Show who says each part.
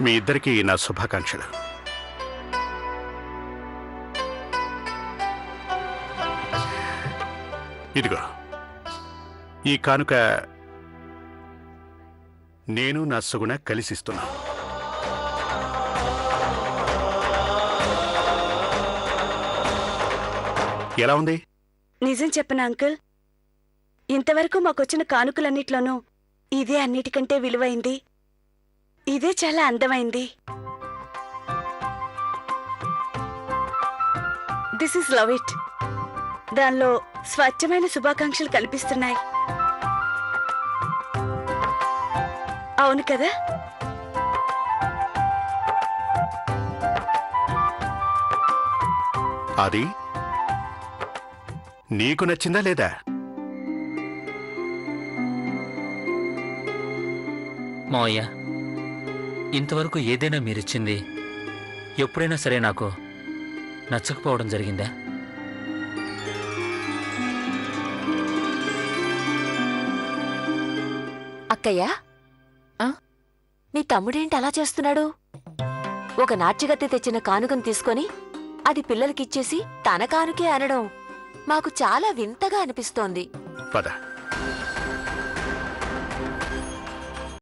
Speaker 1: మీ ఇద్దరికీ నా శుభాకాంక్షలు. ఇదిగో ఈ కానుక నేను నా సుగుణ కలిసిస్తున్నా. ఎలా ఉంది?
Speaker 2: నిజం చెప్పనా అంకుల్, ఇంతవరకు మాకొచ్చిన కానుకలన్నిట్లోనూ ఇదే అన్నిటికంటే విలువైంది, ఇదే చాలా అందమైంది. This is love it. దానిలో స్వచ్ఛమైన శుభాకాంక్షలు కల్పిస్తున్నాయి. అవును కదా?
Speaker 1: అది నీకు నచ్చిందా లేదా?
Speaker 3: మావయ్య, ఇంతవరకు ఏదైనా మీరిచ్చింది ఎప్పుడైనా సరే నాకు నచ్చకపోవడం జరిగిందా?
Speaker 4: అక్కయ్యా, మీ తమ్ముడేంటి అలా చేస్తున్నాడు? ఒక నాట్యగత్తె తెచ్చిన కానుకను తీసుకొని అది పిల్లలకిచ్చేసి తన కానుకే అనడం మాకు చాలా వింతగా అనిపిస్తోంది.
Speaker 1: పద.